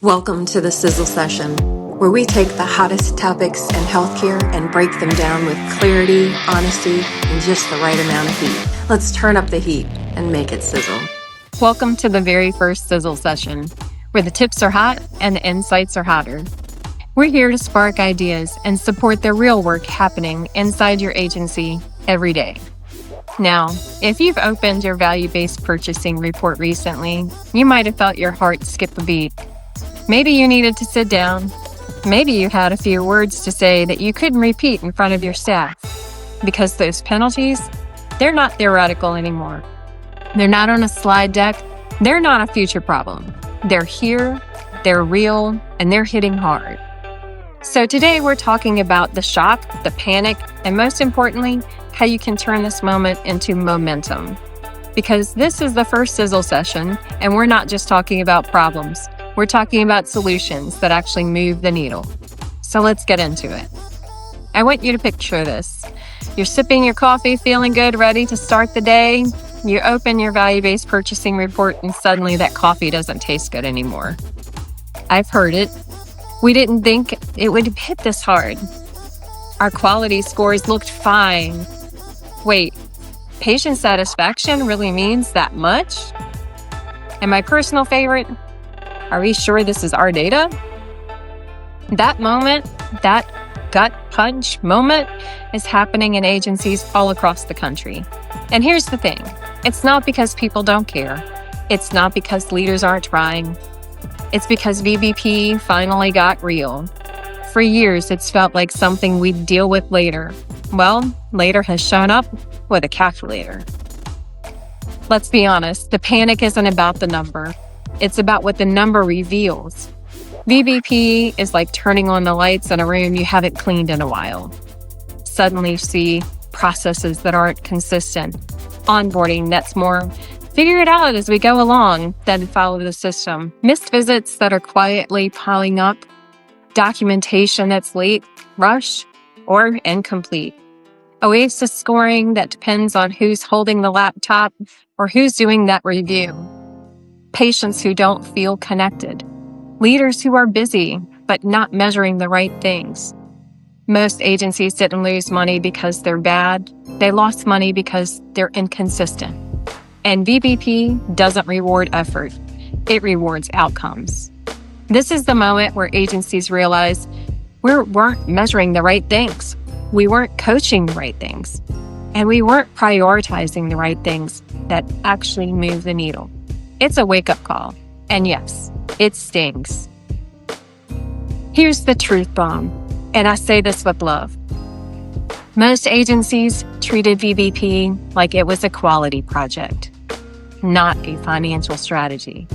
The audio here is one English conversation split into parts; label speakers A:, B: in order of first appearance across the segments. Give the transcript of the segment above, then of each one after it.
A: Welcome to the Sizzle session, where we take the hottest topics in healthcare and break them down with clarity, honesty, and just the right amount of heat. Let's turn up the heat and make it sizzle.
B: Welcome to the very first Sizzle session, where the tips are hot and the insights are hotter. We're here to spark ideas and support the real work happening inside your agency every day. Now, if you've opened your value-based purchasing report recently, you might have felt your heart skip a beat. Maybe you needed to sit down. Maybe you had a few words to say that you couldn't repeat in front of your staff. Because those penalties, they're not theoretical anymore. They're not on a slide deck. They're not a future problem. They're here, they're real, and they're hitting hard. So today we're talking about the shock, the panic, and most importantly, how you can turn this moment into momentum. Because this is the first Sizzle session, and we're not just talking about problems. We're talking about solutions that actually move the needle. So let's get into it. I want you to picture this. You're sipping your coffee, feeling good, ready to start the day. You open your value-based purchasing report and suddenly that coffee doesn't taste good anymore. I've heard it. We didn't think it would hit this hard. Our quality scores looked fine. Wait, patient satisfaction really means that much? And my personal favorite, are we sure this is our data? That moment, that gut punch moment is happening in agencies all across the country. And here's the thing, it's not because people don't care. It's not because leaders aren't trying. It's because VBP finally got real. For years, it's felt like something we'd deal with later. Well, later has shown up with a calculator. Let's be honest, the panic isn't about the number. It's about what the number reveals. VBP is like turning on the lights in a room you haven't cleaned in a while. Suddenly you see processes that aren't consistent, onboarding that's more figure it out as we go along than follow the system, missed visits that are quietly piling up, documentation that's late, rushed, or incomplete, OASIS scoring that depends on who's holding the laptop or who's doing that review, patients who don't feel connected, leaders who are busy but not measuring the right things. Most agencies didn't lose money because they're bad. They lost money because they're inconsistent. And VBP doesn't reward effort. It rewards outcomes. This is the moment where agencies realize we weren't measuring the right things. We weren't coaching the right things. And we weren't prioritizing the right things that actually move the needle. It's a wake-up call. And yes, it stings. Here's the truth bomb, and I say this with love. Most agencies treated VBP like it was a quality project, not a financial strategy.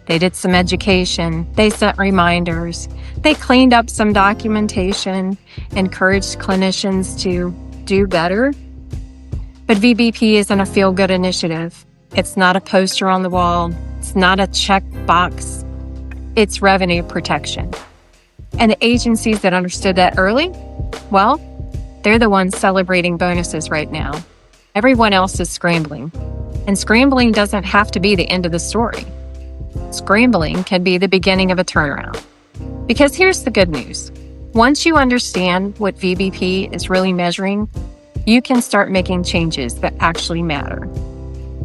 B: They did some education, they sent reminders, they cleaned up some documentation, encouraged clinicians to do better. But VBP isn't a feel-good initiative. It's not a poster on the wall. It's not a check box. It's revenue protection. And the agencies that understood that early, well, they're the ones celebrating bonuses right now. Everyone else is scrambling. And scrambling doesn't have to be the end of the story. Scrambling can be the beginning of a turnaround. Because here's the good news. Once you understand what VBP is really measuring, you can start making changes that actually matter.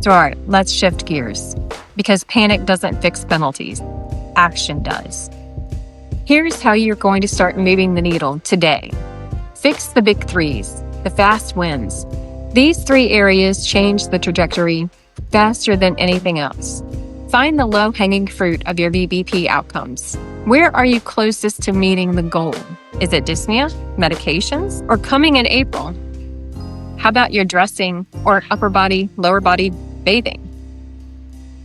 B: So all right, let's shift gears. Because panic doesn't fix penalties. Action does. Here's how you're going to start moving the needle today. Fix the big threes, the fast wins. These three areas change the trajectory faster than anything else. Find the low-hanging fruit of your VBP outcomes. Where are you closest to meeting the goal? Is it dyspnea, medications, or coming in April? How about your dressing or upper body, lower body bathing?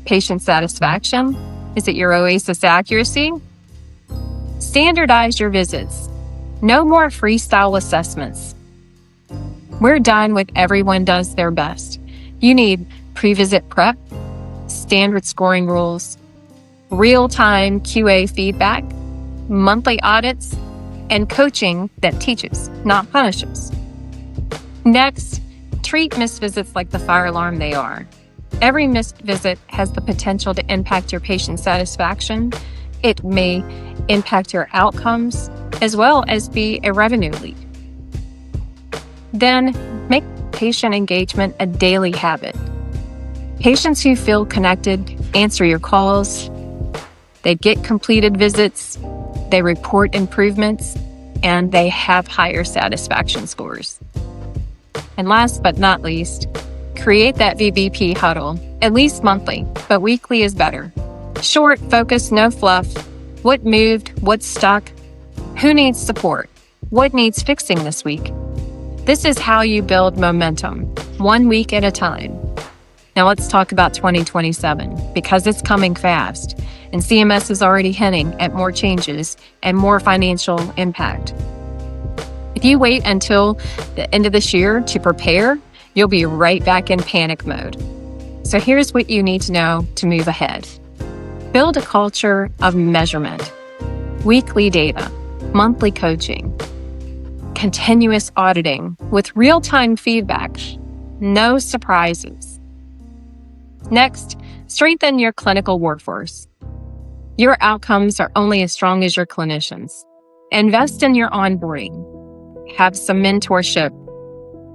B: Patient satisfaction? Is it your OASIS accuracy? Standardize your visits. No more freestyle assessments. We're done with everyone does their best. You need pre-visit prep, standard scoring rules, real-time QA feedback, monthly audits, and coaching that teaches, not punishes. Next, treat missed visits like the fire alarm they are. Every missed visit has the potential to impact your patient satisfaction, It may impact your outcomes as well as be a revenue lead. Then make patient engagement a daily habit. Patients who feel connected answer your calls, they get completed visits, they report improvements, and they have higher satisfaction scores. And last but not least, create that VBP huddle, at least monthly, but weekly is better. Short, focused, no fluff. What moved? What's stuck? Who needs support? What needs fixing this week? This is how you build momentum, 1 week at a time. Now let's talk about 2027, because it's coming fast, and CMS is already hinting at more changes and more financial impact. If you wait until the end of this year to prepare, you'll be right back in panic mode. So here's what you need to know to move ahead. Build a culture of measurement, weekly data, monthly coaching, continuous auditing with real-time feedback, no surprises. Next, strengthen your clinical workforce. Your outcomes are only as strong as your clinicians. Invest in your onboarding. Have some mentorship,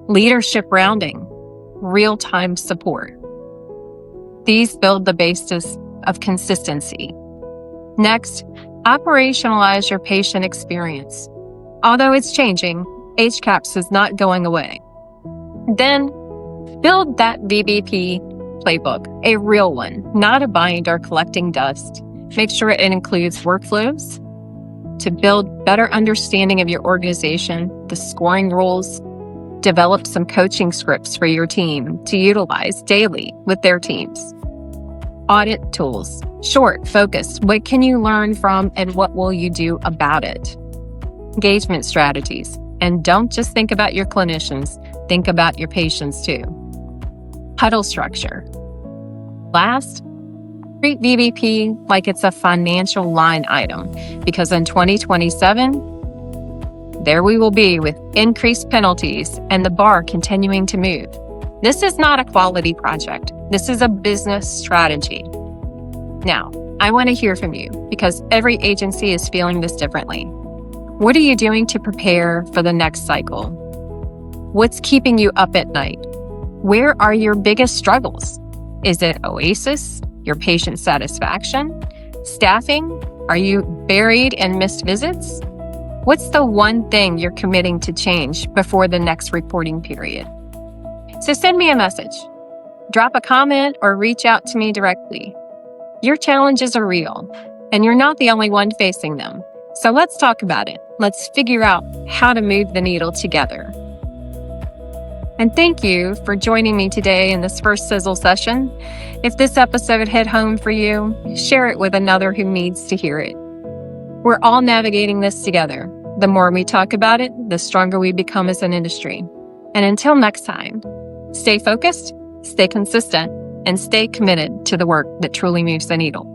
B: leadership rounding, real-time support. These build the basis of consistency. Next, operationalize your patient experience. Although it's changing, HCAHPS is not going away. Then, build that VBP playbook, a real one, not a binder collecting dust. Make sure it includes workflows to build better understanding of your organization, the scoring rules. Develop some coaching scripts for your team to utilize daily with their teams. Audit tools, short, focused. What can you learn from and what will you do about it? Engagement strategies. And don't just think about your clinicians, think about your patients too. Huddle structure. Last, treat VBP like it's a financial line item, because in 2027, there we will be with increased penalties and the bar continuing to move. This is not a quality project. This is a business strategy. Now, I want to hear from you because every agency is feeling this differently. What are you doing to prepare for the next cycle? What's keeping you up at night? Where are your biggest struggles? Is it OASIS, your patient satisfaction, staffing? Are you buried in missed visits? What's the one thing you're committing to change before the next reporting period? So send me a message, drop a comment, or reach out to me directly. Your challenges are real, and you're not the only one facing them. So let's talk about it. Let's figure out how to move the needle together. And thank you for joining me today in this first Sizzle session. If this episode hit home for you, share it with another who needs to hear it. We're all navigating this together. The more we talk about it, the stronger we become as an industry. And until next time, stay focused, stay consistent, and stay committed to the work that truly moves the needle.